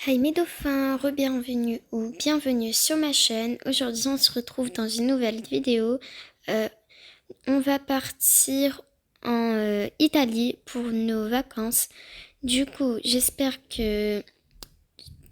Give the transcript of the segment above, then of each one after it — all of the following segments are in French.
Hey mes dauphins, re-bienvenue ou bienvenue sur ma chaîne. Aujourd'hui on se retrouve dans une nouvelle vidéo. On va partir en Italie pour nos vacances. Du coup j'espère que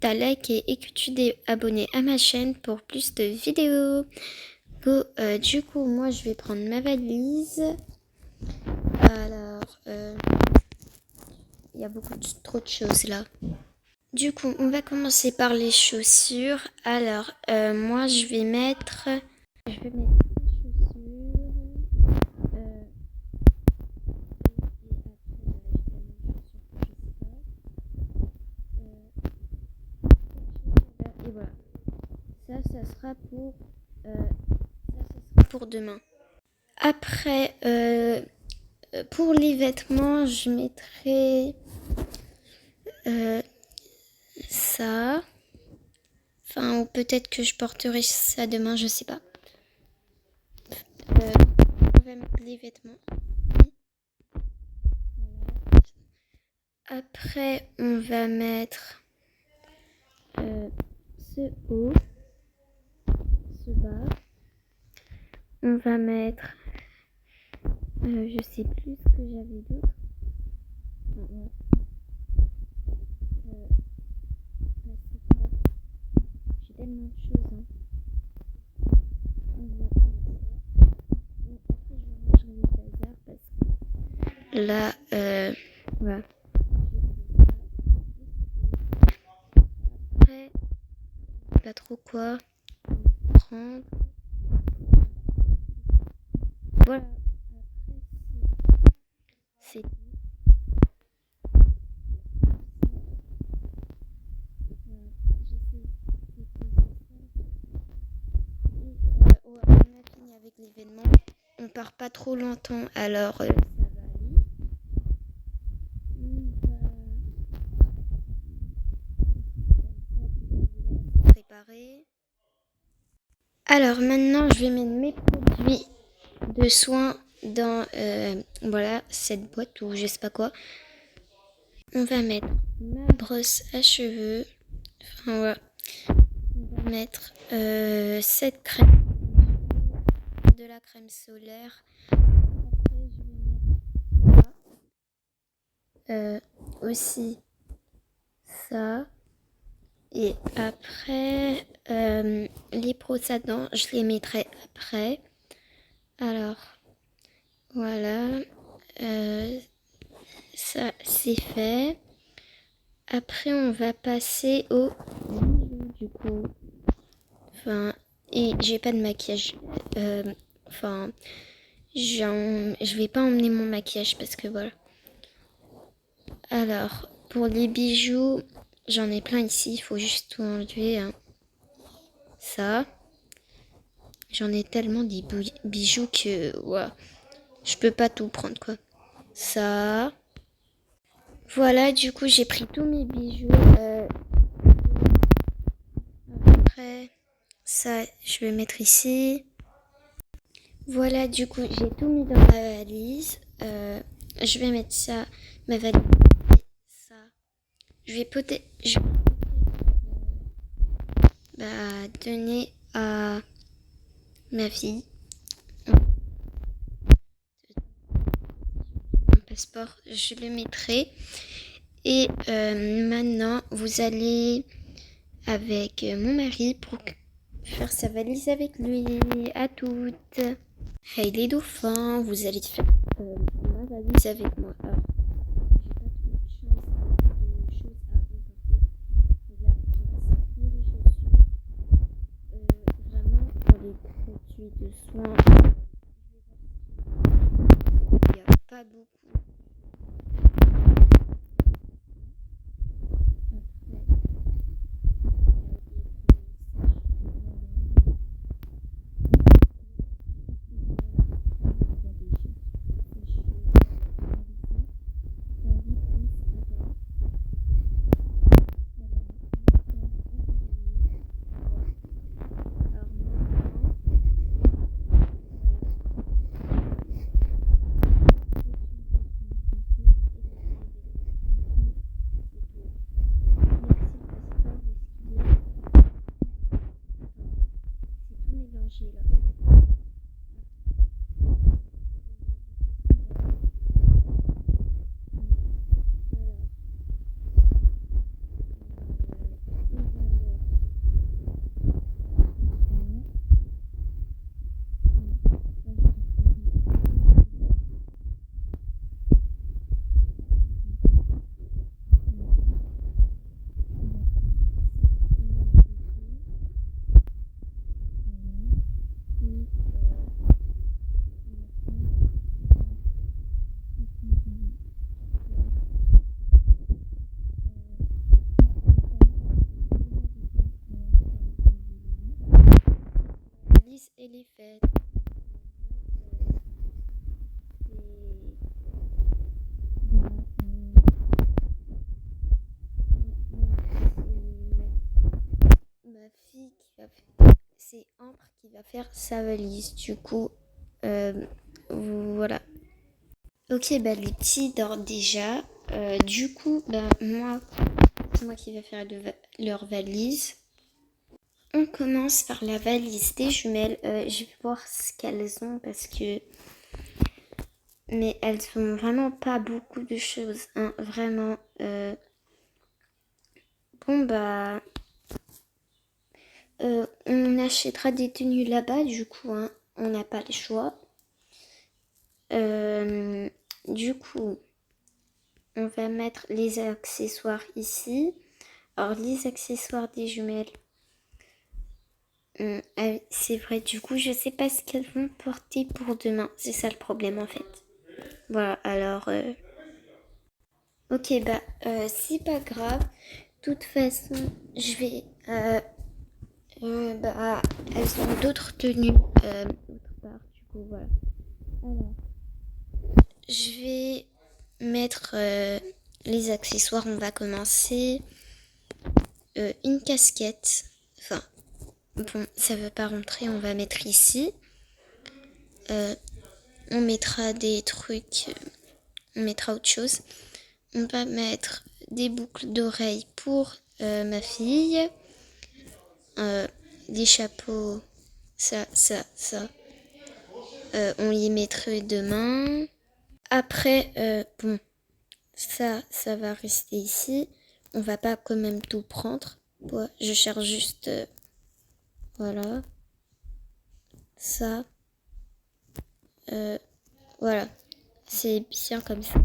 t'as liké et que tu t'es abonné à ma chaîne pour plus de vidéos. Du coup moi je vais prendre ma valise. Alors il y a trop de choses là. Du coup, on va commencer par les chaussures. Alors, moi, je vais mettre les chaussures. euh, et voilà. Ça sera pour demain. Après, pour les vêtements, je mettrai euh, ça. Enfin, ou peut-être que je porterai ça demain, je sais pas. On va mettre les vêtements. Après, on va mettre ce haut, ce bas. On va mettre, je sais plus ce que j'avais d'autre. J'ai tellement de choses. Hein. Après, je vais ranger les bazars parce que là, voilà. Après, pas trop quoi prendre. Voilà. C'est ouais, on a fini avec l'événement. On part pas trop longtemps, alors ça va aller. On va préparer. Alors maintenant, je vais mettre mes produits de soins dans voilà cette boîte ou je sais pas quoi. On va mettre ma brosse à cheveux. Enfin voilà. On va mettre cette crème, de la crème solaire. Après, je vais mettre ça. Aussi ça. Et après, les brosses à dents, je les mettrai après. Alors, voilà. Ça, c'est fait. Après, on va passer au bijoux, du coup. Enfin, et j'ai pas de maquillage. Enfin, je vais pas emmener mon maquillage parce que voilà. Alors, pour les bijoux, j'en ai plein ici. Il faut juste tout enlever. Hein. Ça. J'en ai tellement des bijoux que ouais, je peux pas tout prendre quoi. Ça. Voilà, du coup, j'ai pris tous mes bijoux. Après, ça, je vais mettre ici. Voilà, du coup, j'ai tout mis dans ma valise. Je vais mettre ça, ma valise. Ça. Je vais peut-être donner à ma fille mon passeport. Je le mettrai. Et maintenant, vous allez avec mon mari pour faire sa valise avec lui. À toutes. Hey les dauphins, vous allez faire ma valise avec moi. Alors, j'ai pas trop de chance de choses à emporter. Là, pour les chaussures. Vraiment, pour les produits de soins, il n'y a pas beaucoup. j'ai là. La valise, elle est faite. Ma fille qui va faire, c'est Ambre qui va faire sa valise. Du coup, voilà. Ok, bah les petits dorment déjà. Du coup, bah moi, c'est moi qui vais faire leur valise. On commence par la valise des jumelles. Je vais voir ce qu'elles ont parce que... Mais elles ont vraiment pas beaucoup de choses, hein, vraiment. Bon, bah... on achètera des tenues là-bas, du coup, hein, on n'a pas le choix. Du coup, on va mettre les accessoires ici. Alors, les accessoires des jumelles... c'est vrai, du coup, je sais pas ce qu'elles vont porter pour demain. C'est ça le problème, en fait. Voilà, alors... Ok, bah, c'est pas grave. De toute façon, je vais... bah, elles ont d'autres tenues autre part, du coup, voilà. Alors, je vais mettre les accessoires. On va commencer. Une casquette. Enfin, bon, ça veut pas rentrer. On va mettre ici. On mettra des trucs. On mettra autre chose. On va mettre des boucles d'oreilles pour ma fille. Des chapeaux. Ça. On y mettrait demain. Après, bon, ça va rester ici. On va pas quand même tout prendre. Ouais, je cherche juste, voilà, ça. Voilà, c'est bien comme ça.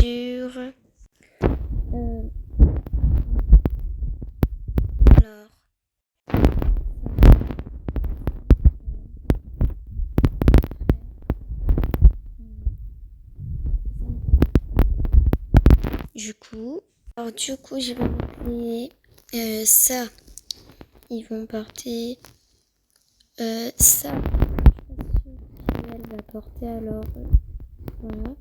Sur, alors, du coup, je vais mettre ça. Ils vont porter ça. Elle va porter alors, voilà.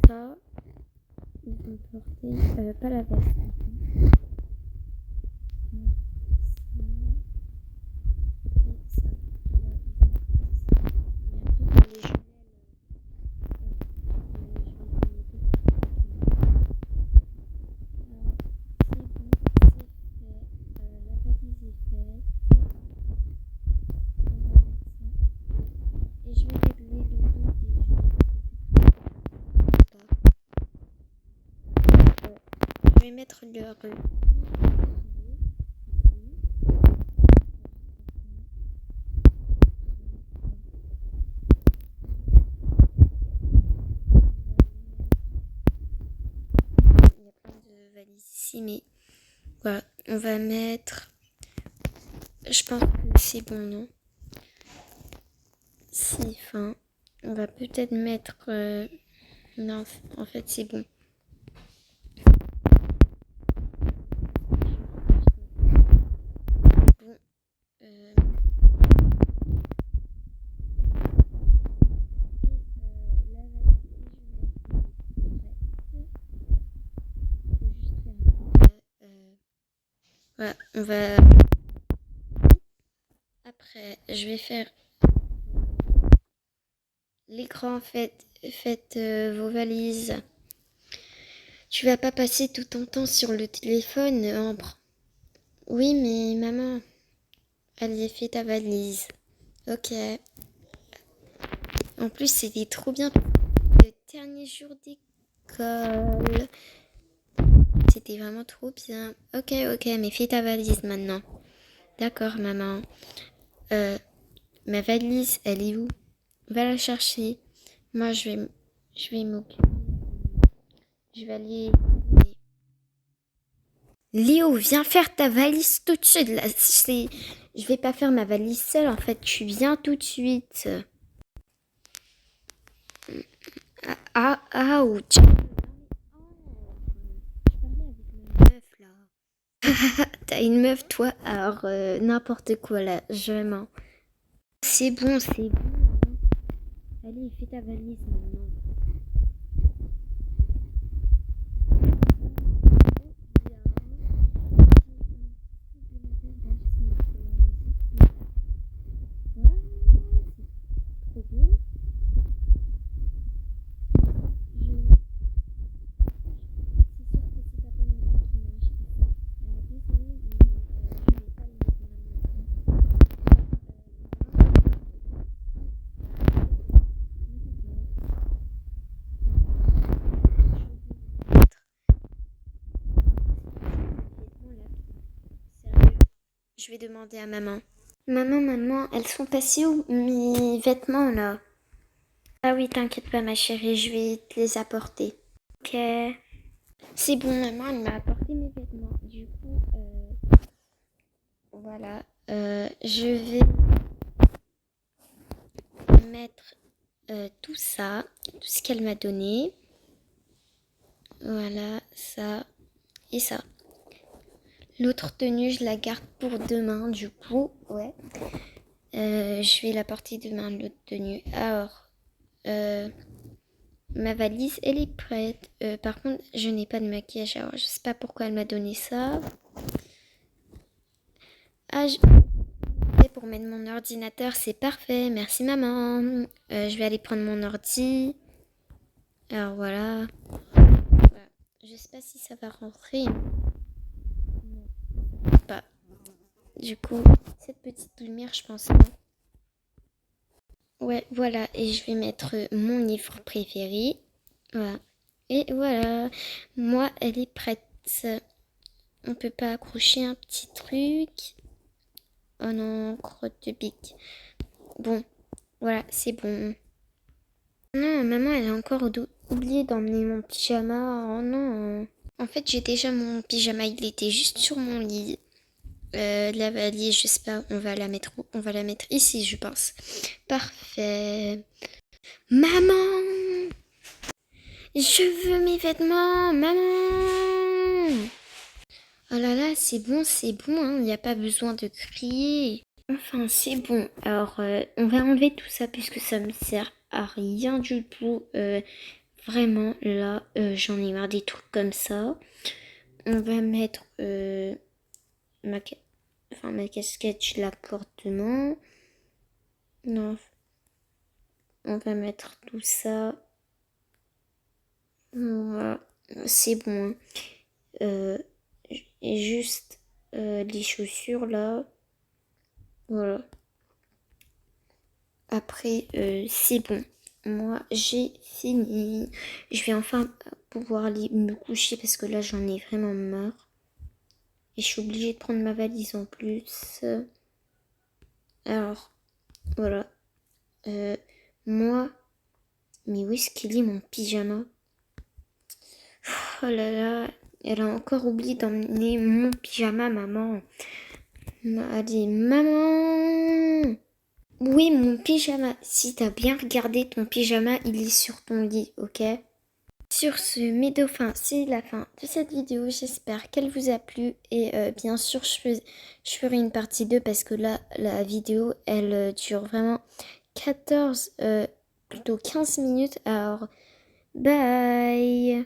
Ça, ils vont porter pas la veste. Je vais mettre leur... Il y a plein de valises ici, mais voilà, on va mettre... Je pense que c'est bon, non? Si, enfin, on va peut-être mettre... Non, en fait, c'est bon. Bon, Voilà, on va... Après, je vais faire l'écran, faites vos valises. Tu vas pas passer tout ton temps sur le téléphone, Ambre. Oui, mais maman, allez, fais ta valise. Ok. En plus, c'était trop bien. Le dernier jour d'école. C'était vraiment trop bien. Ok, mais fais ta valise maintenant. D'accord, maman. Ma valise, elle est où? Va la chercher. Moi, je vais m'occuper. Je vais aller. Léo, viens faire ta valise tout de suite. Là, je vais pas faire ma valise seule. En fait, tu viens tout de suite. Ouch. Meuf là. T'as une meuf, toi? Alors, n'importe quoi là. Je mens. C'est bon, c'est bon. Allez, fais ta valise maintenant. Je vais demander à maman. Maman, elles sont passées où mes vêtements là? Ah oui, t'inquiète pas ma chérie, je vais te les apporter. Ok. C'est bon, maman, elle m'a apporté mes vêtements. Du coup, voilà. Je vais mettre tout ça, tout ce qu'elle m'a donné. Voilà, ça et ça. L'autre tenue, je la garde pour demain, du coup, ouais. Je vais la porter demain, l'autre tenue. Alors, ma valise, elle est prête. Par contre, je n'ai pas de maquillage. Alors, je sais pas pourquoi elle m'a donné ça. Ah, pour mettre mon ordinateur, c'est parfait. Merci, maman. Je vais aller prendre mon ordi. Alors, voilà. Je sais pas si ça va rentrer. Non, pas. Du coup, cette petite lumière, je pense. Ouais, voilà. Et je vais mettre mon livre préféré. Voilà. Et voilà. Moi, elle est prête. On peut pas accrocher un petit truc. Oh non, crotte de bique. Bon, voilà, c'est bon. Non, maman, elle a encore oublié d'emmener mon pyjama. Oh non. En fait, j'ai déjà mon pyjama. Il était juste sur mon lit. La valise, je sais pas, on va la mettre où? On va la mettre ici, je pense. Parfait. Maman! Je veux mes vêtements, maman! Oh là là, c'est bon, hein. Il n'y a pas besoin de crier. Enfin, c'est bon. Alors, on va enlever tout ça puisque ça me sert à rien du tout. Vraiment, là, j'en ai marre des trucs comme ça. On va mettre ma casquette, je la porte demain. Non, on va mettre tout ça. Voilà, c'est bon. Hein. Et juste les chaussures là. Voilà. Après, c'est bon. Moi, j'ai fini. Je vais enfin pouvoir aller me coucher parce que là, j'en ai vraiment marre. Et je suis obligée de prendre ma valise en plus. Alors, voilà. Moi, mais où est-ce qu'il est mon pyjama? Oh là là, elle a encore oublié d'emmener mon pyjama, maman. Allez, maman! Oui, mon pyjama. Si t'as bien regardé ton pyjama, il est sur ton lit, ok? Sur ce, mes dauphins, c'est la fin de cette vidéo. J'espère qu'elle vous a plu. Et bien sûr, je ferai une partie 2 parce que là, la vidéo, elle dure vraiment 14, plutôt 15 minutes. Alors, bye!